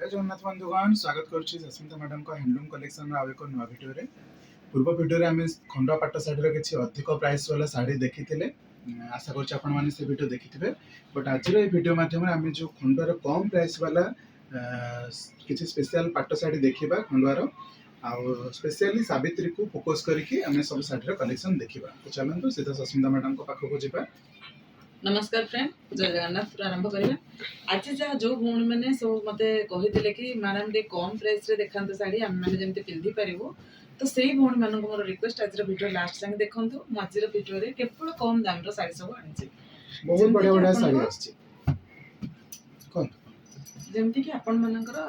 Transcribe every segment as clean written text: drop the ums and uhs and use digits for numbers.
जय जगन्नाथ बंधुगण स्वागत करुच्ची जस्मिता मैडम को हैंडलूम कलेक्शन आउ एक नुआ भिडियो रे पूर्व भिडियो रे आमे खंडा पाट साड़ी किसी अधिक प्राइस वाला साड़ी देखी आशा कर आपण मैंने से भिडियो देखी बट आज भिडियो माध्यम आम जो खंडार कम प्राइस वाला किसी स्पेशल पाट साड़ी देखा खंडुआर आउ स्पेशली सावित्री को फोकस करके आम सब साड़ी कलेक्शन देखा तो चलते सीधा सस्मिता मैडम को पाखक जावा। नमस्कार फ्रेंड, जय जगन्नाथ। आरंभ करिया आज जहाँ जो भौणी मैंने सब मत कही कि मैडम टे कम प्राइस रे देखा साड़ी आम मैंने जमी पिंधि पारू तो से भौणी मान मोर रिक्वेस्ट आज भिडियो लास्ट संगे देखु आज भिडियो रे केवल कम दाम साड़ी सब आनी बहुत बढ़िया बढ़िया साड़ी आछि जमती कि आपण मानकर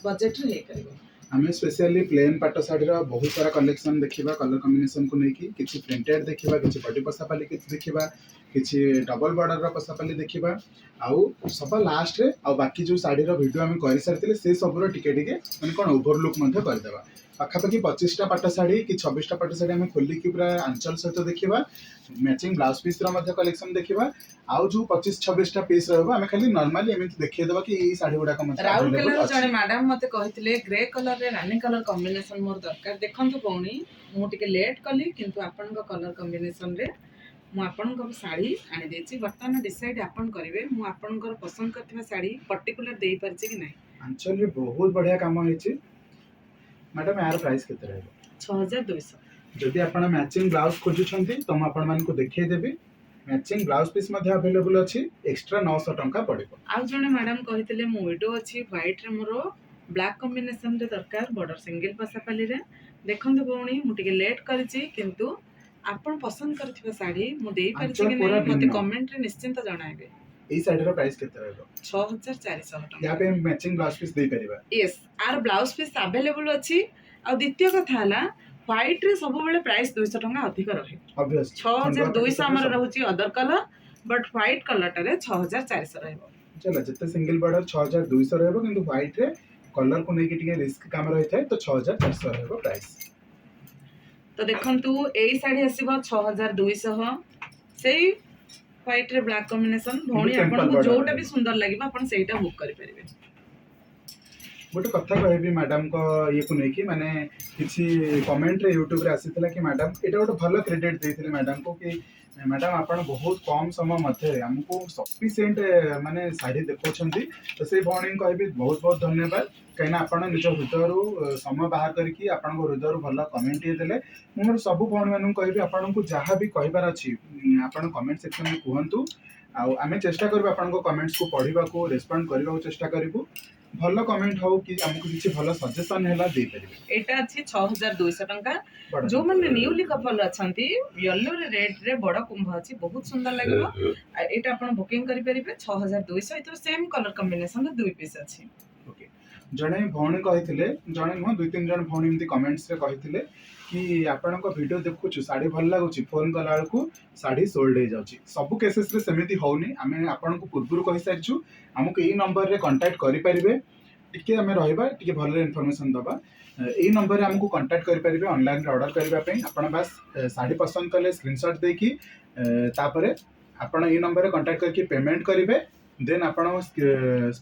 बजेट रे हे करिवो। आम स्पेशली प्लेन पाट साड़ी बहुत सारा कलेक्शन देखा कलर कॉम्बिनेशन को लेकिन किसी प्रिंटेड देखा कि बॉडी पसापाली देखा किसी डबल बॉर्डर पसापाली देखा आउ सब लास्ट रे आ बाकी जो साड़ी वीडियो आम कर सारी से सब टिके मैंने कौन ओभरलुक करदे पाखापाखि 25टा पाट साड़ी कि 26टा पाट साड़ी आम खोलिकी पूरा आंचल सहित देखा मैचिंग ब्लाउज पीस कलेक्शन देखा आउ जो 25-26टा पीस रहा खाली नॉर्मली एमती देखिदेबा कि ये साड़ी गुड़ाक राउरकेला जने मैडम मते कहितले ग्रे कलर रे रानी कलर कॉम्बिनेशन मोर दरकार देखंतु पौनी मु टिके लेट कली किंतु आपन को कलर कॉम्बिनेशन रे मु आपन को साड़ी आनी देछि वर्तमान डिसाइड आपन करिवे मु आपन को पसंद करथिबा साड़ी पर्टिकुलर देई परछि कि नै। आंचल रे बहुत बढ़िया काम होइछि मैडम यार प्राइस केते रहबो 6200 जदि आपण मैचिंग ब्लाउज खोजुछंती तो हम आपण मान को देखै देबी मैचिंग ब्लाउज पीस मध्ये अवेलेबल अछि एक्स्ट्रा 900 टंका पड़िबो। आ जने मैडम कहितले मु विडो अछि व्हाइट रे मोर ब्लैक कॉम्बिनेशन रे दरकार बॉर्डर सिंगल पसापाली रे देखंतु भौणी मु टिके लेट करछि किंतु आपण पसंद करथिबा साड़ी मु देई परछि कि नै मते कमेंट रे निश्चिंत जणाइबे। এই শাড়ির প্রাইস কেতে रहबो 6400 টাকা या पे मैचिंग ब्लाउज पीस देई परिबा। यस आर ब्लाउज पीस अवेलेबल अछि आ द्वितीय कथा हला व्हाइट रे सब बेले प्राइस 200 टंका अधिक रहे ऑब्वियस 6200 हमर रहउची other colour but white colour टारे 6400 रहबो। चला जते सिंगल बॉर्डर 6200 रहबो किंतु व्हाइट रे कलर को नै कि टिके रिस्क काम रही थाए तो 6400 रहबो प्राइस। तो देखंतु एई साड़ी आसीबो 6200 सेही व्हाइट रे ब्लैक कॉम्बिनेशन भौणी आपन को जोटा भी सुंदर लागिबा आपन सेटा बुक करि परिबे। गोटे कथा कहबी मैडम को ये को नहीं कि माने किसी कमेंट रे यूट्यूब रे आसीथिला कि मैडम एटा गोटे भलो क्रेडिट देथिले मैडम को कि मैडम आपण बहुत कम समय मध्य हमको सफिशिएंट माने साड़ी देखौछंती तो से भौणी कहबी बहुत बहुत धन्यवाद कहीं आपण निज हृदय समय बाहर करके आपण हृदय भल कमेंट देले मोर सब भौणी मान कहबी आपण को जहाँ भी कहबार अछि आपण कमेंट सेक्शन में कहंतु आमे चेष्टा करबा आपण को कमेंट्स को पढ़िबा को रेस्पोंड करबा को चेष्टा करिवु भल कमेंट हो कि हमको किसी भल सजेशन हैला दे परिबे। एटा अछि 6200 टंका जो माने न्यूली कपल अछंती येलो रे रेड रे बड़ कुंभ अछि बहुत सुंदर लागबो एटा आपण बुकिंग करि परिबे 6200 तो सेम कलर कॉम्बिनेशन रे दुई पीस अछि। ओके जणे भौणी कहिथिले जणे न दुई तीन जण भौणी एमती कमेंट्स रे कहिथिले कि आपण को वीडियो देखुछु साड़ी भल लागुची फोन कला बेलकू साड़ी सोल्ड हो जाउची सब केसेस रे सेमिति होउनी आमे आपण को पूर्वरु कहि सारिछु हमको एई नंबर रे कांटेक्ट करि परिबे टिके हमें रहबा टिके भल इन्फॉर्मेशन दबा एई नंबर रे हमको कांटेक्ट करि परिबे ऑनलाइन रे ऑर्डर करबा पई आपण बस साड़ी पसंद करले स्क्रीनशॉट देकी तापरे आपण एई नंबर रे कांटेक्ट करके पेमेंट करिवे देन आपण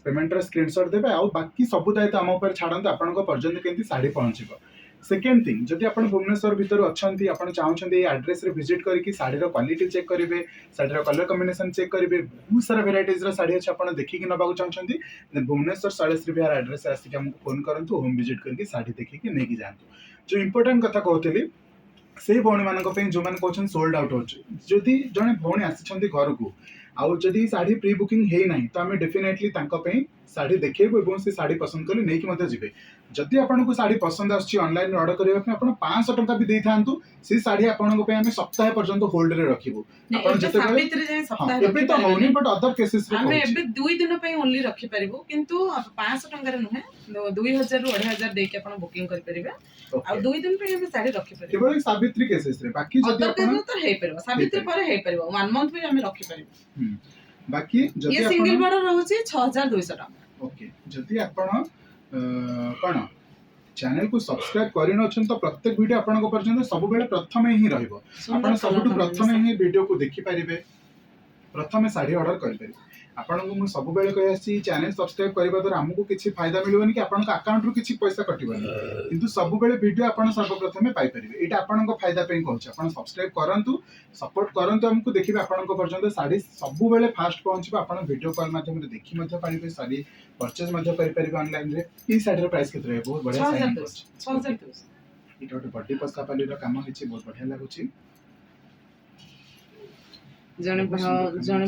पेमेंट रे स्क्रीनशॉट देबे आ बाकी सब दायित्व हम ऊपर छाडंत आपण को पर्यंत केंती साड़ी पहुंचीबो। सेकेंड थिंग जदि आपण भुवनेश्वर भितर अच्छी आपण चाहते एड्रेस रे विजिट करके साड़ी क्वालिटी चेक करेंगे साड़ी कलर कॉम्बिनेशन चेक करेंगे बहुत सारा वेराइटीज साड़ी अच्छे आप देखिए ना चाहते भुवनेश्वर शैलेश्री विहार एड्रेस आसिक हमको फोन करूँ होम विजिट करके साड़ी देखिए नहीं जातु जो इंपोर्टेंट कथा कहती से भौणी मान जो मैंने कहते सोल्ड आउट होती जड़े भौणी आसी घर को आउ जदि साड़ी प्री बुकिंग है ना तो आम डेफिनेटली साड़ी देखेबू और से साड़ी पसंद कले नहीं कि जिबे जदि आपको साड़ी पसंद आछि ऑनलाइन ऑर्डर करबा आपण 500 टंका भी देई थांतु से साड़ी आपन को हमें सप्ताह पर्यंत होल्ड रे रखिबो आपण जते सावित्री जे सप्ताह एबे तो होनी बट अदर केसेस रे हमें एबे 2 दिन पई ओनली रखि परिबो किंतु 500 टंका रे नहे 2000 रु 2500 दे के आपण बुकिंग कर परिबे आ 2 दिन पई हमें साड़ी रखि परिबो केवल सावित्री केसेस रे बाकी जदि आपण तो हे परिबो सावित्री पर हे परिबो 1 मंथ भी हमें रखि परिबो बाकी जदि ये सिंगल बॉर्डर रहउची 6200 टंका। ओके जदि आपण कोन चैनल को सब्सक्राइब करिन अछन तो प्रत्येक वीडियो आपन को पर्यंत सब बेले प्रथम ही रहइबो आपण सबटु प्रथम ही वीडियो को देखि परिबे प्रथमे शाढ़ी ऑर्डर करें। आपको मुझे सब कही आसी चैनल सब्सक्राइब करने द्वारा आमको किसी फायदा मिलबनी कि आपन अकाउंट रु किसी पैसा कटबनी, किंतु सब वीडियो आपन सर्वप्रथमे पाई परिबे। एटा आपन फायदा पे कहूँ, आपन सब्सक्राइब करंतु, सपोर्ट करंतु हमको, देखिए आपन पर्यंत शाढ़ी सब बेले फास्ट पहुँचो। आपन वीडियो कॉल माध्यम देखि मध्य पारिबे, शाढ़ी परचेज मध्य करि परिबे ऑनलाइन रे। ई शाढ़ी प्राइस केते रहबो? बहुत बढ़िया साइनिंग अछि। 6200 इटा गोटे बड्डी पस्का पाली रो काम हिची, बहुत बढ़िया लागुची। जने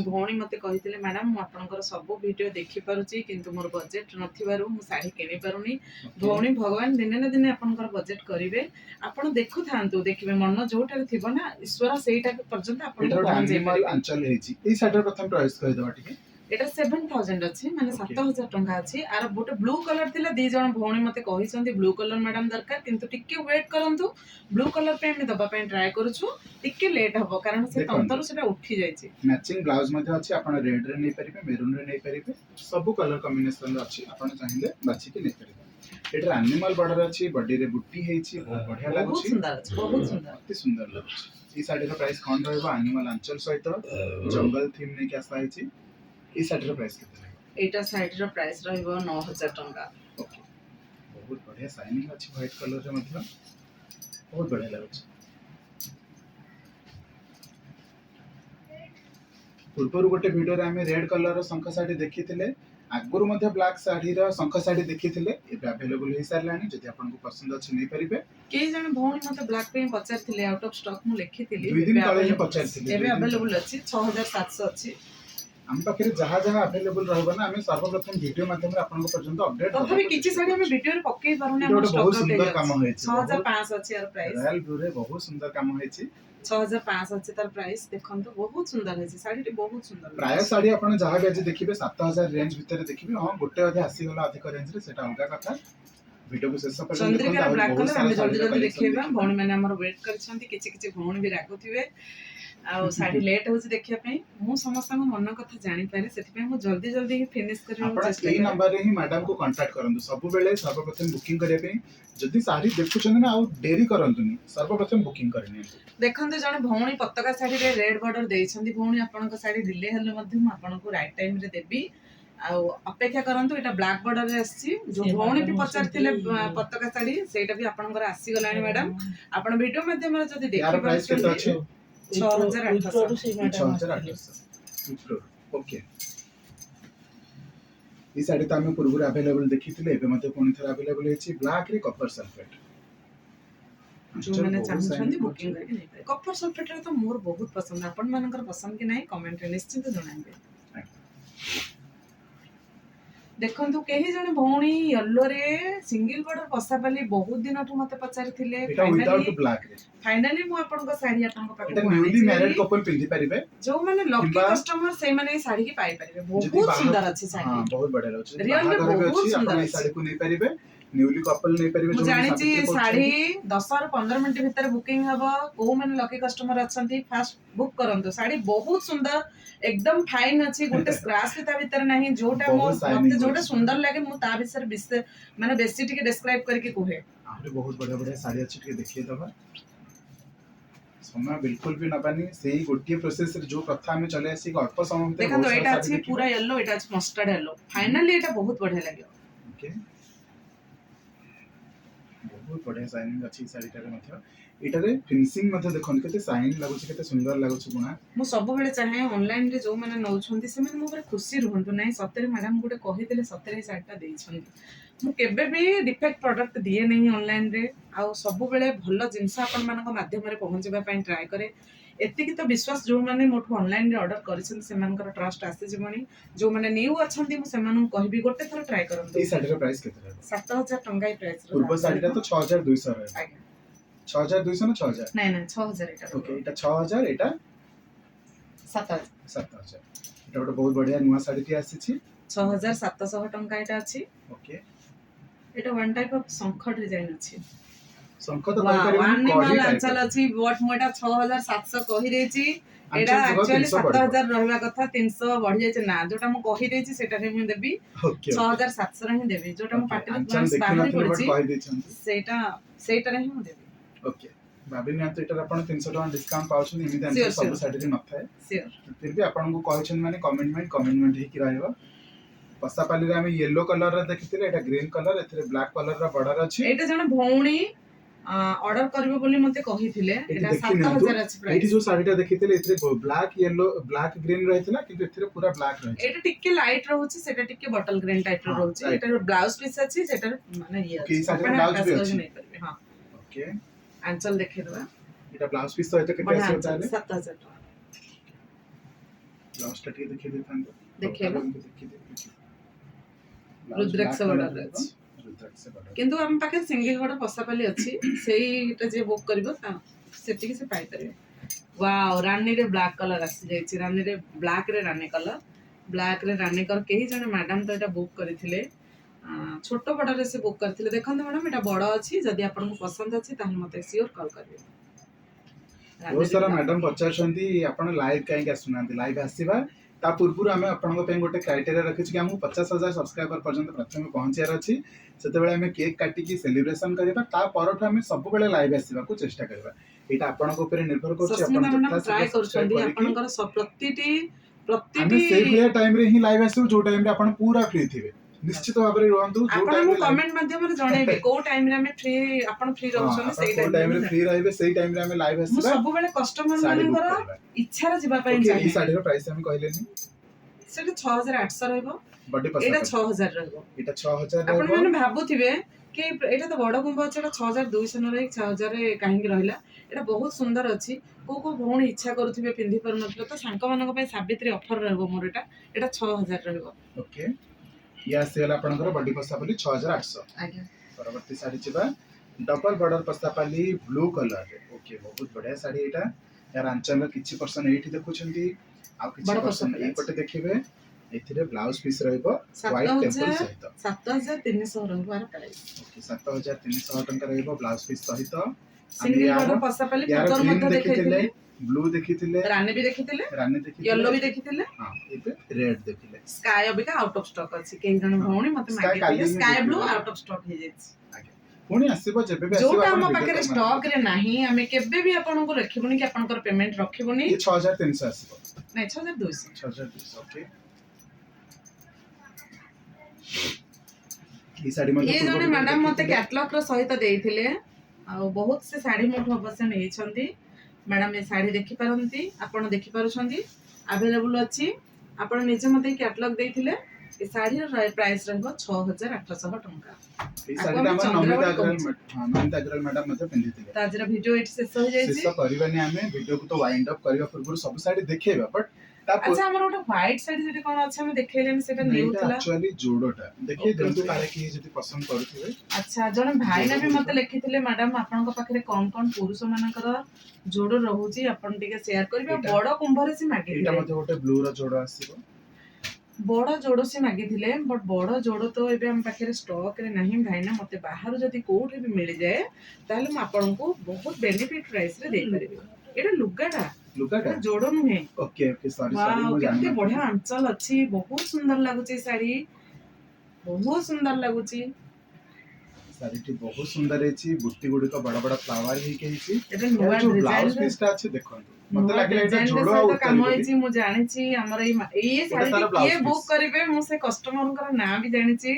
भौणी मते कहिथिले मैडम मु आपनकर सब वीडियो देखि पारुची, किंतु मोर बजेट नथिबारु मु साड़ी किनि पारुनी। भौणी भगवान दिने न दिने आपनकर बजेट करिवे। आपन देखु थांतु, देखिबे मन जोटारे थिबो ना ईश्वर सेईटा पर्यंत आपन पहुंच जाय पारे। अंचल हेची ई साड़ी प्रथम प्राइस कहि दवा ठीक है। एटा 7000 अछि, माने 7000 टंका अछि। आर गोटे ब्लू कलर थिला, दी जण भौणी मते कहिसंती ब्लू कलर मैडम दरकार, किंतु टिके वेट करंतु। ब्लू कलर पे हम दबा पे ट्राई करूछु, टिके लेट हबो कारण से तंतरु सेटा उठी जायछि। मैचिंग ब्लाउज मध्ये अछि, आपण रेड रे नै परिबे, मेरून रे नै परिबे, सब कलर कॉम्बिनेशन रे अछि। आपण चाहिले बाछि के नै परिबे। एटा एनिमल बॉर्डर अछि, बॉडी रे बुट्टी हेछि, बहुत बढ़िया लागुछि। बहुत सुंदर अछि, बहुत सुंदर, अति सुंदर लागुछि। ई साड़ी रो प्राइस कोन रहबो? एनिमल आंचल सहित जंगल थीम नै के आसा हेछि। ई साड़ी रो प्राइस केते रहबो? एटा साड़ी रो प्राइस रहबो 9000 टंका। ओके, बहुत बढ़िया शाइनिंग अछि, व्हाइट कलर रे मध्ये बहुत बढ़िया लागुछि। पूर्व गोटे वीडियो रे हमें रेड कलर रो शंख साड़ी देखिथिले, आगुरु मध्ये ब्लैक साड़ी रो शंख साड़ी देखिथिले। एबे अवेलेबल हे सारलानी, जदि आपनको पसंद अछि नै परिबे। के जण भौणी मते ब्लैक पे पचारथिले, आउट ऑफ स्टॉक मु लिखिथिली। 2 दिन तळे ही पचारथिले। एबे अवेलेबल अछि 6700 अछि। हम पाखे जहाँ जहाँ अवेलेबल रहबो ना, हमें सर्वप्रथम वीडियो माध्यम रे आपनको पर्यंत अपडेट करबो। तथापि किछि साड़ी हम वीडियो रे पक्कै पारुनी, हम बहुत स्टॉक सुंदर काम होइछि। 6500 अछि यार प्राइस। रॉयल ब्लू रे बहुत सुंदर काम होइछि। 6500 अछि तार प्राइस। देखंतु बहुत सुंदर है साड़ी, बहुत सुंदर। प्राय साड़ी आपण जहाँ भी आज देखिबे 7000 रेंज भीतर देखिबे। हां गोटे अधे आसी गला अधिक रेंज रे, सेटा अलगा कथा। वीडियो को शेष पर्यंत देखंतु। चंद्रिका ब्लैक बहुत कलर हम सारा जल्दी जल्दी देखिबा। भौणी माने हमर वेट करछंती, किछि किछि भौणी भी रागुथिबे। आ साड़ी लेट होछि देखिया पई। मु समस्त मन कथा जानि पारे, सेति पई मु जल्दी जल्दी ही फिनिश करियो चेष्टा करै। नंबर रे ही मैडम को कांटेक्ट करंतु। सब बेले सर्वप्रथम बुकिंग करिया पई, जदि साड़ी देखुछन ना, आ देरी करंतुनी, सर्वप्रथम बुकिंग करनी। देखंतु जने भौणी पताका साड़ी रे रेड बॉर्डर देइछंती। भौणी आपनक साड़ी डिले हले मध्ये मु आपनको राइट टाइम रे देबी। आ अपेक्षा करंतु, एटा ब्लैक बॉर्डर रे आसी। जो भौणी भी पचारथिले पताका साड़ी, सेटा भी आपनकर आसी गलानी मैडम। आपण वीडियो माध्यम रे जदि देखि यार प्राइस केते अछि? 6800। ओके, ई साड़ी तो हम पूर्व अवेलेबल देखिथिले, एबे मते कोन थरा अवेलेबल हेछि ब्लैक रे कॉपर सल्फेट। जो मैंने चाहछंती बुकिंग करके नै पाए। कॉपर सल्फेट रे तो मोर बहुत पसंद। आपण मानकर पसंद कि नै कमेंट रे निश्चित जणाइबे। देखंतु केही जने भौणी येलो रे सिंगल बॉर्डर पसापाली बहुत दिन ठु मते पचारिथिले। एटा विदाउट ब्लैक रे फाइनली मु आपनको साड़ी आपनको पाखो एटा न्यूली मैरिड कपल पिंधि परिबे। जो माने लकी कस्टमर से माने साड़ी की पाई परिबे। बहुत सुंदर अछि साड़ी। हां बहुत बढ़िया रहछि। रियल में बहुत सुंदर अछि। साड़ी को नै परिबे, न्यूली कपल नै परिबे। जो जानि छी साड़ी 10 और 15 मिनिट भीतर बुकिंग हबो। को माने लकी कस्टमर अछंती, फास्ट बुक करंतु। साड़ी बहुत सुंदर, एकदम फाइन अछि। गोटे स्क्रैच भी ता भीतर नाही। जोटा मते जोटा सुंदर लागे मु ता विषय माने बेसी टिके डिस्क्राइब करके कोहे। आहुरी बहुत बढ़िया बढ़िया साड़ी अछि, टिके देखिए दबा। समय बिल्कुल भी नबानी। सेही गोटिए प्रोसेस रे जो प्रथा हमें चले आसी अल्प समय भीतर। देखंतु एटा अछि पूरा येलो, एटा अछि मस्टर्ड येलो। फाइनली एटा बहुत बढ़िया लागियो। ओके, बहुत बढ़िया शाइनिंग अछि साड़ी रे मध्ये। एटारे फिनिशिंग मध्ये देखन केते शाइन लागुछि, केते सुंदर लागुछि गुणा। मु सब बेले चाहे ऑनलाइन रे जो माने नउछंती से माने मो पर खुशी रहंतु नै। सतरे मैडम गुटे कहिदेले, सतरे साड़ीटा देइछंती। मु केबे भी डिफेक्ट प्रोडक्ट दिए नै ऑनलाइन रे। आ सब बेले भलो जिंस आपन मानक माध्यम रे पहुंचबा पई ट्राई करे। एतिकी तो विश्वास जो माने मोठो ऑनलाइन रे ऑर्डर करिसन, से मानकर ट्रस्ट आसे जीवनी। जो माने न्यू अछंती, मु से मानन कहबी गोटे थर ट्राई करंतु। ई साड़ी रे प्राइस केते रहबो? 7000 टंका ई प्राइस रो। पूर्व साड़ीटा तो 6200 रहबो। आଜ୍ଞा 6200 ना 6000? नै नै 6000 एटा। ओके, एटा 6000, एटा 7000। 7000। एटा गोटे बहुत बढ़िया नुवा साड़ी टी आसीछि। 6700 टंका एटा अछि। Okay, Etah one type of शंख डिजाइन अछि। शंख तो कहि परिबे, कॉडी आंचल अछि। बट मोटा 6700 कहि देछि। एटा आंचल एक्चुअली 300 7000 रहबा कथा, 300 बढ़ि जाय छै ना। जोटा मु कहि देछि सेटा रे मु देबी। ओके, 6700 रे ही देबी। जोटा मु पार्टी रे आंचल बाहरी देखि नथिले, बट पड़छि कहि देछन सेटा रे ही मु देबी। ओके, ଭାବି ନିଅନ୍ତୁ ଏଟାରେ ଆପଣ 300 ଟଙ୍କା ଡିସକାଉଣ୍ଟ ପାଉଛନ୍ତି ଏମିତି Sure, ଆନ୍ସର ସବୁ sure. ଶାଢ଼ୀରେ ନଥାଏ ସିଓର। ଫିର୍ ବି ଆପଣଙ୍କୁ କହିଛନ୍ତି ମାନେ କମିଟମେଣ୍ଟ ହେଇକି ରହିବ। ପଶାପାଲିରେ ଆମେ ୟେଲୋ କଲର ଦେଖିଥିଲେ ଏଟା ଗ୍ରୀନ କଲର ଏଥିରେ ବ୍ଲାକ୍ କଲର ବର୍ଡର ଅଛି। ଏଇଟା ଜଣେ ଭଉଣୀ ଅର୍ଡର କରିବ ବୋଲି ମତେ କହିଥିଲେ। ଏଠି ଏଟା ଦେଖି ନିଅନ୍ତୁ 7000 ଅଛି ଏଇଠି ପ୍ରାଇସ୍। ଯୋଉ ଶାଢୀଟା ଦେଖିଥିଲେ ଏଥିରେ ବ୍ଲାକ୍ ୟେଲୋ ବ୍ଲାକ୍ ଗ୍ରୀନ ରହିଥିଲା କିନ୍ତୁ ଏଥିରେ ପୁରା ବ୍ଲାକ୍ ରହିଛି। ଏଇଟା ଟିକେ ଲାଇଟ ରହୁଛି ସେଟା ଟିକେ ବଟଲ ଗ୍ରୀନ ଟାଇପ ର ହଁ, ରହୁଛି। right. ଏଟାର ବ୍ଲାଉଜ ପିସ୍ ଅଛି ସେଟାର ମାନେ ଇଏ Okay, ଅଛି। ଏଇ ଶାଢୀର ଆପଣ blouse ବି ଆଟାଚ ଅଛି। କରିକି ନେଇ ପାରିବେ। ହଁ ଓକେ ଆଞ୍ଚଲ ଦେଖେଇଦବା। ଏଟା ବ୍ଲାଉଜ ପିସ୍ ସହିତ କେତେ ବଢିଆ ଆସିବ ଆଞ୍ଚଲ ତାହେଲେ 7000 ଟଙ୍କା। ବ୍ଲାଉଜ ଟା ଟିକେ ଦେଖେଇ ଦେଇଥାନ୍ତୁ। ଦେଖେଇବା। Blouse rudraksha black border colour ଅଛି। ରହିବ। ରୁଦ୍ରାକ୍ଷ border। କିନ୍ତୁ ଆମ ପାଖରେ ସିଙ୍ଗଲ ଗୋଡ ପଶାପାଲି ଅଛି। ସେଇଟା ଯିଏ ବୁକ୍ କରିବ ସେତିକି ସେ ପାଇପାରିବେ। ୱାଓ ରାନୀରେ ବ୍ଲାକ୍ କଲର ଆସିଯାଇଛି। ରାନୀରେ ବ୍ଲାକ୍ ରେ ରାନୀ କଲର ବ୍ଲାକ୍ ରେ ରାନୀ କଲର କେହି ଜଣେ ମ୍ୟାଡାମ ତ ଏଟା ବୁକ୍ କରିଥିଲେ। ଛୋଟ ବଡରେ ସେ ବୁକ୍ କରିଥିଲେ। ଦେଖନ୍ତୁ ମ୍ୟାଡାମ ଏଟା ବଡ ଅଛି। ଯଦି ଆପଣଙ୍କୁ ପସନ୍ଦ ଅଛି ତାହେଲେ ମତେ ସିଓର କଲ୍ କରିବେ। ବହୁତ ସାରା ମ୍ୟାଡାମ ପଚାରୁଛନ୍ତି ଆପଣ ଲାଇଭ କାହିଁକି ଆସୁନାହାନ୍ତି। ଲାଇଭ ଆସିବା ତା ପୂର୍ବରୁ ଆମେ ଆପଣଙ୍କ ପାଇଁ ଗୋଟେ କ୍ରାଇଟେରିଆ ରଖିଛୁ କି ଆମକୁ 50,000 ସବସ୍କ୍ରାଇବର ପର୍ଯ୍ୟନ୍ତ ପ୍ରଥମେ ପହଞ୍ଚିବାର ଅଛି। ସେତେବେଳେ ଆମେ କେକ୍ କାଟିକି ସେଲିବ୍ରେସନ କରିବା। ତା ପରଠୁ ଆମେ ସବୁବେଳେ ଲାଇଭ ଆସିବାକୁ ଚେଷ୍ଟା କରିବା। ଏଇଟା ଆପଣଙ୍କ ଉପରେ ନିର୍ଭର କରୁଛି। ଆପଣ ସସ୍ମିତା ମ୍ୟାଡାମ ଯଥାଶୀଘ୍ର ଟ୍ରାଏ ସବସ୍କ୍ରାଇବ କରୁଛନ୍ତି କରିକି ଆପଣଙ୍କର ପ୍ରତିଟି ଆମେ ସେଇ ଭଳିଆ ଟାଇମରେ ହିଁ ଲାଇଭ ଆସିବୁ ଯୋଉ ଟାଇମରେ ଆପଣ ପୁରା ଫ୍ରି ଥିବେ। ନିଶ୍ଚିତ ଭାବରେ ରୁହନ୍ତୁ। ଯୋଉ ଆପଣ ଟାଇମରେ କମେଣ୍ଟ ମାଧ୍ୟମରେ ଜଣେଇବେ କୋଉ ଟାଇମରେ ଆମେ ଫ୍ରି ଆପଣ ଫ୍ରି ରହୁଛନ୍ତି ଆପଣ ସେଇ କୋଉ ଟାଇମରେ ଟାଇମରେ। ଫ୍ରି ରହିବେ ସେଇ ଟାଇମରେ ଆମେ ଲାଇଭ ମୁଁ ଆସିବା। ସବୁବେଳେ କଷ୍ଟମର ଶାଢୀ ବୁକ୍ ମାନଙ୍କର କରିବା। ଇଚ୍ଛାରେ ଯିବା ପାଇଁ ଓକେ ଏଇ ଚାହେଁ। ଶାଢୀର ପ୍ରାଇସ୍ ଆମେ କହିଲେନି। ସେଟା 6800 ରହିବ। ବଡି ଏଇଟା ପଶାପାଲି 6000 ରହିବ। ଏଇଟା 6000 ଆପଣ ରହିବ। ମାନେ ଭାବୁଥିବେ କି ଏଇଟା ତ ବଡ କୁମ୍ଭ ଅଛି ଏଟା 6200 ନ ରହି 6000 କାହିଁକି ରହିଲା। ଏଟା ବହୁତ ସୁନ୍ଦର ଅଛି। କୋଉ କୋଉ ଭଉଣୀ ଇଚ୍ଛା କରୁଥିବେ ପିନ୍ଧି ପାରୁନଥିବେ ତ ସାଙ୍ଗ ମାନଙ୍କ ପାଇଁ ସାବିତ୍ରୀ ଅଫର ରହିବ ମୋର ଏଟା 6000 ରହିବ। ଓକେ ଇଏ ଆସିଗଲା ଆପଣଙ୍କର ବଡି ପଶାପାଲି 6800। ଆଜ୍ଞା ପରବର୍ତ୍ତୀ ଶାଢୀ ଯିବା ଡବଲ ବର୍ଡର ପଶାପାଲି ବ୍ଲୁ କଲରରେ। ଓକେ ବହୁତ ବଢିଆ ଶାଢୀ ଏଇଟା। यार आंचल କିଛି ପର୍ସନ ଏଇଠି ଦେଖୁଛନ୍ତି ଆଉ କିଛି ବଡ ପର୍ସନ ପଶାପାଲି ଏଇପଟେ ଦେଖିବେ। ଏଥିରେ ବ୍ଲାଉଜ ପିସ୍ ରହିବ ହ୍ୱାଇଟ ଟେମ୍ପଲ ସହିତ। 7300 ରହିବ ଆର ପ୍ରାଇସ୍। ଓକେ 7300 ଟଙ୍କା ରହିବ ବ୍ଲାଉଜ ପିସ୍ ସହିତ। ସିଙ୍ଗଲ ବର୍ଡର ପଶାପାଲି ପୂର୍ବରୁ ଗ୍ରୀନ ମଧ୍ୟ ଦେଖିଥିଲେ ଦେଖେଇଥିଲି। ବ୍ଲୁ ଦେଖିଥିଲେ ରାନୀ ବି ଦେଖିଥିଲେ ରାନୀ ଦେଖିଥିଲେ ୟେଲୋ ବି ଦେଖିଥିଲେ। ହଁ ଏବେ ରେଡ୍ ଦେଖିଲେ। ସ୍କାଏ ଅବିକା ଆଉଟ୍ ଅଫ୍ ଷ୍ଟକ୍ ଅଛି। କେହି ଜଣେ ଭଉଣୀ ମତେ Sky କାଲି ମାଗିଥିଲେ ହିଁ ସ୍କାଏ ବ୍ଲୁ ଦେଖିବା। ଆଉଟ୍ ଅଫ୍ ଷ୍ଟକ୍ ହେଇଯାଇଛି। ଆଜ୍ଞା ପୁଣି ଆସିବ ଯେବେ ବି ଆସିବ ଯୋଉଟା ଆପଣ ଆମ ଭିଡିଓ ପାଖରେ କଲ୍ ଷ୍ଟକ୍ ରେ ମାଧ୍ୟମରେ। ନାହିଁ ଆମେ କେବେ ବି ଆପଣଙ୍କୁ ରଖିବୁନି କି ଆପଣଙ୍କର ପେମେଣ୍ଟ ରଖିବୁନି। ये 6300 ଆସିବ। ନାଇଁ 6200। 6200 ଓକେ। এই ଶାଢୀ ମଧ୍ୟ ଇଏ ଜଣେ ପୂର୍ବରୁ ମ୍ୟାଡାମ ମତେ ଦେଖିଥିଲେ। କ୍ୟାଟଲଗ ର ସହିତ ଦେଇଥିଲେ। ଆଉ ବହୁତ ସେ ଶାଢୀ ମୋଠୁ ଅବଶ୍ୟ ନେଇଛନ୍ତି। ମ୍ୟାଡାମ ଏ ଶାଢୀ ଦେଖିପାରନ୍ତି ଆପଣ ଦେଖିପାରୁଛନ୍ତି ଆଭେଲେବୁଲ ଅଛି। ଆପଣ ନିଜେ ମତେ କ୍ୟାଟଲଗ ଦେଇଥିଲେ। ଏ ଶାଢୀର ପ୍ରାଇସ୍ ରହିବ 6800 ଟଙ୍କା। এই ଆକୁ ଶାଢୀଟା ଆମେ ଆମର ଚନ୍ଦ୍ରାବଳୀ କହୁଛୁ। ନମିତା ଅଗ୍ରୱାଲ ମ୍ୟାଡାମ ମଧ୍ୟ ପିନ୍ଧିଥିଲେ। ତ ଆଜିର ଭିଡିଓ ଏଠି ଶେଷ ହେଇଯାଇଛି। ଶେଷ କରିବାନି ଆମେ ଭିଡିଓକୁ ତ ୱାଇଣ୍ଡ ଅପ୍ କରିବା ପୂର୍ବରୁ ସବୁ ଶାଢୀ ଦେଖେଇବା ବଟ୍ ତା ଆଚ୍ଛା ଆମର ଗୋଟେ ହ୍ୱାଇଟ ଶାଢୀ ସେଠି କଣ ଅଛି ଆମେ ଦେଖେଇଲେନି ସେଟା ନିଉ ଏଇଟା ଥିଲା। ଆକ୍ଚୁଆଲି ଯୋଡଟା ଦେଖେଇ Okay, ଦିଅନ୍ତୁ okay. କାଳେ କେହି ଯଦି ପସନ୍ଦ କରୁଥିବେ। ଆଚ୍ଛା ଜଣେ ଭାଇନା ବି ଯୋଡ ମତେ ଲେଖିଥିଲେ ମ୍ୟାଡାମ ଆପଣଙ୍କ ପାଖରେ କଣ କଣ ପୁରୁଷ ମାନଙ୍କର ଯୋଡ ରହୁଛି ଆପଣ ଟିକେ ସେୟାର କରିବେ। ଆଉ ଏଇଟା- ବଡ କୁମ୍ଭରେ ସେ ଏଇଟା ମାଗିଥିଲେ। ମଧ୍ୟ ଗୋଟେ ବ୍ଲୁ ର ଯୋଡ ଆସିବ। ବଡ ଯୋଡ ସେ ମାଗିଥିଲେ ବଟ ବଡ ଯୋଡ ତ ଏବେ ଆମ ପାଖରେ ଷ୍ଟକ ରେ ନାହିଁ। ଭାଇନା ମତେ ବାହାରୁ ଯଦି କୋଉଠି ବି ମିଳିଯାଏ ତାହେଲେ ମୁଁ ଆପଣଙ୍କୁ ବହୁତ ବେନିଫିଟ ପ୍ରାଇସ ରେ ଦେଇପାରିବି। ଏଇଟା ଲୁଗାଟା ଲୁଗାଟା ଏଇଟା ଯୋଡ ନୁହେଁ। ଓକେ ଓକେ ସରି ୱାଓ ମୁଁ କେତେ ଜାଣିନଥିଲି। ବଢିଆ ଆଞ୍ଚଲ ଅଛି। ବହୁତ ସୁନ୍ଦର ଲାଗୁଛି ଏ ଶାଢୀ। ବହୁତ ସୁନ୍ଦର ଲାଗୁଛି। ଶାଢୀଟି ବହୁତ ସୁନ୍ଦର ହେଇଛି। ବୁଟି ଗୁଡିକ ବଡ ବଡ ଫ୍ଲାୱାର ହେଇକି ହେଇଛି। ଏଟା ଏହାର ନୂଆ ଯୋଉ ଡିଜାଇନ ବ୍ଲାଉଜ ରେ ପିସ୍ ଟା ଅଛି ଦେଖନ୍ତୁ। ମତେ ନୂଆ ଲାଗିଲା ଏଇଟା ଡିଜାଇନ ଯୋଡ ଆଉ ସହିତ ଉତାରି କାମ ବୋଲି। ହେଇଛି। ମୁଁ ଜାଣିଛି ଆମର ଏଇ ଶାଢୀଟି ତାର କିଏ blouse ବୁକ୍ piece। କରିବେ ମୁଁ ସେ କଷ୍ଟମରଙ୍କର ନାଁ ବି ଜାଣିଛି।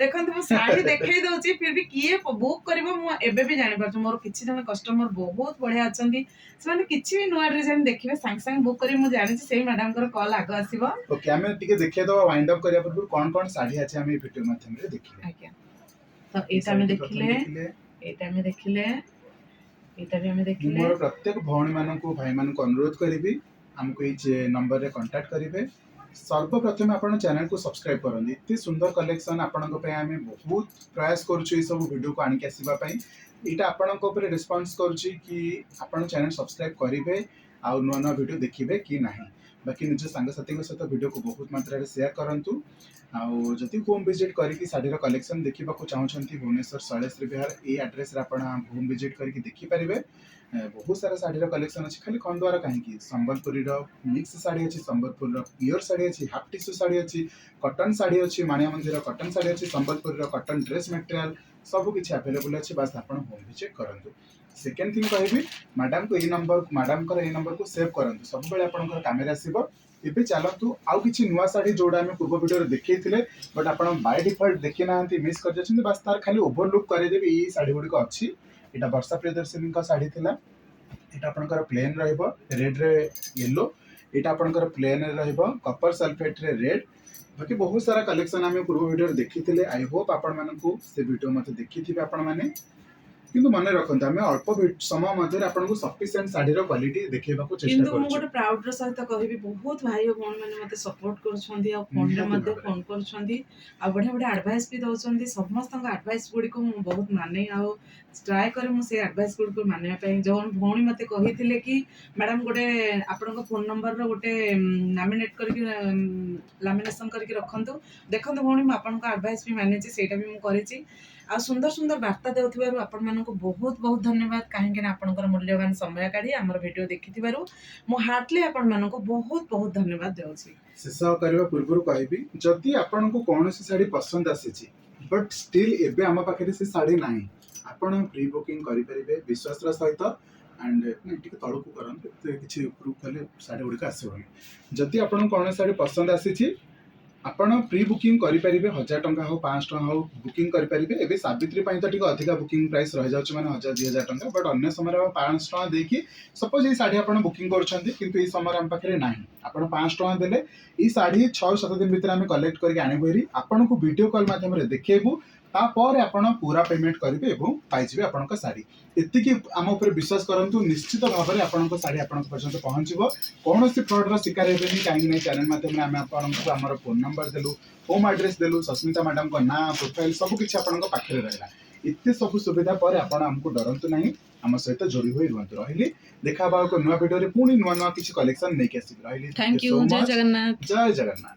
ଦେଖନ୍ତୁ ମୁଁ ଶାଢୀ ଦେଖେଇ ଦଉଛି ଫିର ବି କିଏ ବୁକ୍ କରିବ ମୁଁ ଏବେ ବି ଜାଣିପାରୁଛି। ମୋର କିଛି ଜଣ କଷ୍ଟମର ବହୁତ ବଢିଆ ଅଛନ୍ତି। ସେମାନେ କିଛି ବି ନୂଆ ଡିଜାଇନ ଦେଖିବେ ସାଙ୍ଗେ ସାଙ୍ଗେ ବୁକ୍ କରିବେ। ମୁଁ ଜାଣିଛି ସେଇ ମ୍ୟାଡାମଙ୍କର କଲ୍ ଆଗ ଆସିବ। ଓକେ ଆମେ ଟିକେ ଦେଖେଇଦବା ୱାଇଣ୍ଡ ଅପ୍ କରିବା ପୂର୍ବରୁ କଣ କଣ ଶାଢୀ ଅଛି ଆମେ ଏଇ ଭିଡିଓ ମାଧ୍ୟମରେ ଦେଖିବା। ଆଜ୍ଞା ତ ଏଇଟା ଆମେ ଦେଖିଲେ ଏଇଟା ଆମେ ଦେଖିଲେ ଏଇଟା ବି ଆମେ ମୁଁ ଦେଖିଲେ। ମୋର ପ୍ରତ୍ୟେକ ଭଉଣୀ ମାନଙ୍କୁ ଭାଇ ମାନଙ୍କୁ ଅନୁରୋଧ କରିବି ଆମକୁ ଏଇ ନମ୍ବରରେ କଣ୍ଟାକ୍ଟ କରିବେ। ସର୍ବପ୍ରଥମେ ଆପଣ ଚ୍ୟାନେଲକୁ ସବସ୍କ୍ରାଇବ କରନ୍ତୁ। ଏତେ ସୁନ୍ଦର କଲେକ୍ସନ ଆପଣଙ୍କ ପାଇଁ ଆମେ ବହୁତ ପ୍ରୟାସ କରୁଛୁ ଏଇ ସବୁ ଭିଡିଓକୁ ଆଣିକି ଆସିବା ପାଇଁ। ଏଇଟା ଆପଣଙ୍କ ଉପରେ ରେସ୍ପନ୍ସ କରୁଛି କି ଆପଣ ଚ୍ୟାନେଲ ସବସ୍କ୍ରାଇବ କରିବେ ଆଉ ନୂଆ ନୂଆ ଭିଡିଓ ଦେଖିବେ କି ନାହିଁ। ବାକି ନିଜ ସାଙ୍ଗସାଥୀଙ୍କ ସହିତ ଭିଡିଓକୁ ବହୁତ ମାତ୍ରାରେ ସେୟାର କରନ୍ତୁ। ଆଉ ଯଦି ହୋମ୍ ଭିଜିଟ୍ କରିକି ଶାଢୀର କଲେକ୍ସନ ଦେଖିବାକୁ ଚାହୁଁଛନ୍ତି ଭୁବନେଶ୍ୱର ଶୈଳଶ୍ରୀ ବିହାର ଏଇ ଆଡ୍ରେସରେ ଆପଣ ହୋମ୍ ଭିଜିଟ୍ କରିକି ଦେଖିପାରିବେ। ବହୁତ ସାରା ଶାଢୀର କଲେକ୍ସନ ଅଛି। ଖାଲି ଖଣ୍ଡୁଆର କାହିଁକି ସମ୍ବଲପୁରୀର ମିକ୍ସ ଶାଢୀ ଅଛି, ସମ୍ବଲପୁରର ପିଓର ଶାଢୀ ଅଛି, ହାଫ୍ ଟିସୁ ଶାଢୀ ଅଛି, କଟନ ଶାଢୀ ଅଛି, ମାଣିଆ ମନ୍ଦିର କଟନ ଶାଢୀ ଅଛି, ସମ୍ବଲପୁରର କଟନ ଡ୍ରେସ୍ ମେଟେରିଆଲ, सब किसी अवेलेबल अच्छे बास आप होम विजिट करूँ। सेकेंड थिंग कहि मैडम को ये नंबर को सेव करूँ सब बेले आप कम आसो। ଏବେ ଚାଲନ୍ତୁ ଆଉ କିଛି ନୂଆ ଶାଢ଼ୀ ଯୋଉଟା ଆମେ ପୂର୍ବ ଭିଡ଼ିଓରେ ଦେଖେଇଥିଲେ ବଟ୍ ଆପଣ ବାଇ ଡିଫଲ୍ଟ ଦେଖି ନାହାନ୍ତି ମିସ୍ କରିଯାଇଛନ୍ତି ବାସ୍ ତାର ଖାଲି ଓଭରଲୁକ୍ କରିଦେବି ଏଇ ଶାଢ଼ୀ ଗୁଡ଼ିକ ଅଛି। ଏଇଟା ବର୍ଷା ପ୍ରିୟଦର୍ଶିନୀଙ୍କ ଶାଢ଼ୀ ଥିଲା। ଏଇଟା ଆପଣଙ୍କର ପ୍ଲେନ୍ ରହିବ ରେଡ୍ରେ येलो। ଏଇଟା ଆପଣଙ୍କର ପ୍ଲେନ୍ରେ ରହିବ କପର ସଲଫେଟ୍ରେ ରେଡ୍। ବାକି ବହୁତ ସାରା କଲେକ୍शन ଆମେ ପୂର୍ବ ଭିଡ଼ିଓରେ ଦେଖିଥିଲେ। ଆଇ ହୋପ୍ ଆପଣମାନଙ୍କୁ ସେ ଭିଡ଼ିଓ ମୋତେ ଦେଖିଥିବେ ଆପଣମାନେ। କିନ୍ତୁ ମନେ ରଖନ୍ତୁ ଆମେ ଅଳ୍ପ ସମୟ ମଧ୍ୟରେ ଆପଣଙ୍କୁ ସଫିସିଏଣ୍ଟ ଶାଢ଼ୀର କ୍ୱାଲିଟି ଦେଖେଇବାକୁ ଚେଷ୍ଟା କିନ୍ତୁ ମୁଁ କରୁଛୁ। ଗୋଟେ ପ୍ରାଉଡର ସହିତ କହିବି ବହୁତ ଭାଇ ଓ ଭଉଣୀ ମାନେ ମତେ ସପୋର୍ଟ କରୁଛନ୍ତି ଆଉ ଫୋନରେ ନିହାତି ମଧ୍ୟ ଭାବରେ। ଫୋନ କରୁଛନ୍ତି ଆଉ ବଢିଆ ବଢିଆ ଆଡଭାଇସ୍ ବି ଦଉଛନ୍ତି। ସମସ୍ତଙ୍କ ଆଡଭାଇସ୍ ଗୁଡିକୁ ମୁଁ ବହୁତ ମାନେ ଆଉ ଟ୍ରାଏ କରେ ମୁଁ ସେଇ ଆଡଭାଇସ୍ ଗୁଡିକୁ ମାନିବା ପାଇଁ। ଯୋଉ ଭଉଣୀ ମତେ କହିଥିଲେ କି ମ୍ୟାଡାମ ଗୋଟେ ଆପଣଙ୍କ ଫୋନ ନମ୍ବରର ଗୋଟେ ନାମିନେଟ୍ କରିକି ଲାମିନେସନ କରିକି ରଖନ୍ତୁ। ଦେଖନ୍ତୁ ଭଉଣୀ ମୁଁ ଆପଣଙ୍କ ଆଡଭାଇସ୍ ବି ମାନିଛି, ସେଇଟା ବି ମୁଁ କରିଛି। ଆଉ ସୁନ୍ଦର ସୁନ୍ଦର ବାର୍ତ୍ତା ଦେଉଥିବାରୁ ଆପଣମାନଙ୍କୁ ବହୁତ ବହୁତ ଧନ୍ୟବାଦ, କାହିଁକି ନା ଆପଣଙ୍କର ମୂଲ୍ୟବାନ ସମୟ କାଢି ଆମର ଭିଡ଼ିଓ ଦେଖିଥିବାରୁ ମୁଁ ହାର୍ଟଲି ଆପଣମାନଙ୍କୁ ବହୁତ ବହୁତ ଧନ୍ୟବାଦ ଦେଉଛି। ଶେଷ କରିବା ପୂର୍ବରୁ କହିବି ଯଦି ଆପଣଙ୍କୁ କୌଣସି ଶାଢ଼ୀ ପସନ୍ଦ ଆସିଛି ବଟ୍ ଷ୍ଟିଲ୍ ଏବେ ଆମ ପାଖରେ ସେ ଶାଢ଼ୀ ନାହିଁ, ଆପଣ ପ୍ରି ବୁକିଂ କରିପାରିବେ ବିଶ୍ୱାସର ସହିତ। ଆଣ୍ଡ ଟିକେ ତଳକୁ କରନ୍ତୁ, ଏତେ କିଛି ଉପରକୁ କଲେ ଶାଢ଼ୀ ଗୁଡ଼ିକ ଆସିବନି। ଯଦି ଆପଣଙ୍କୁ କୌଣସି ଶାଢ଼ୀ ପସନ୍ଦ ଆସିଛି ଆପଣ ପ୍ରି ବୁକିଂ କରିପାରିବେ। 1000 ଟଙ୍କା ହଉ 500 ଟଙ୍କା ହଉ ବୁକିଂ କରିପାରିବେ। ଏବେ ସାବିତ୍ରୀ ପାଇଁ ତ ଟିକେ ଅଧିକା ବୁକିଂ ପ୍ରାଇସ୍ ରହିଯାଉଛି ମାନେ 1000-2000 ଟଙ୍କା, ବଟ୍ ଅନ୍ୟ ସମୟରେ 500 ଟଙ୍କା ଦେଇକି ସପୋଜ ଏଇ ଶାଢ଼ୀ ଆପଣ ବୁକିଂ କରୁଛନ୍ତି କିନ୍ତୁ ଏଇ ସମୟରେ ଆମ ପାଖରେ ନାହିଁ, ଆପଣ 500 ଟଙ୍କା ଦେଲେ ଏଇ ଶାଢ଼ୀ 6-7 ଦିନ ଭିତରେ ଆମେ କଲେକ୍ଟ କରିକି ଆଣିବୁ ହେରି ଆପଣଙ୍କୁ ଭିଡ଼ିଓ କଲ୍ ମାଧ୍ୟମରେ ଦେଖେଇବୁ। ତାପରେ ଆପଣ ପୁରା ପେମେଣ୍ଟ କରିବେ ଏବଂ ପାଇଯିବେ ଆପଣଙ୍କ ଶାଢ଼ୀ। ଏତିକି ଆମ ଉପରେ ବିଶ୍ୱାସ କରନ୍ତୁ, ନିଶ୍ଚିତ ଭାବରେ ଆପଣଙ୍କ ଶାଢ଼ୀ ଆପଣଙ୍କ ପର୍ଯ୍ୟନ୍ତ ପହଞ୍ଚିବ। କୌଣସି ଫ୍ରଡ୍ର ଶିକାର ହେବେନି, କାହିଁକି ନା ଚ୍ୟାନେଲ ମାଧ୍ୟମରେ ଆମେ ଆପଣଙ୍କୁ ଆମର ଫୋନ୍ ନମ୍ବର ଦେଲୁ, ହୋମ୍ ଆଡ୍ରେସ୍ ଦେଲୁ, ସସ୍ମିତା ମ୍ୟାଡାମଙ୍କ ନାଁ ପ୍ରୋଫାଇଲ୍ ସବୁ କିଛି ଆପଣଙ୍କ ପାଖରେ ରହିଲା। ଏତେ ସବୁ ସୁବିଧା ପରେ ଆପଣ ଆମକୁ ଡରନ୍ତୁ ନାହିଁ, ଆମ ସହିତ ଯୋଡ଼ି ହୋଇ ରୁହନ୍ତୁ। ରହିଲି, ଦେଖା ହେବା ଏକ ନୂଆ ଭିଡ଼ିଓରେ ପୁଣି ନୂଆ ନୂଆ କିଛି କଲେକ୍ସନ ନେଇକି ଆସିବି। ରହିଲି, ଥ୍ୟାଙ୍କ ୟୁ, so ଜୟ much। ଜଗନ୍ନାଥ। ଜୟ ଜଗନ୍ନାଥ।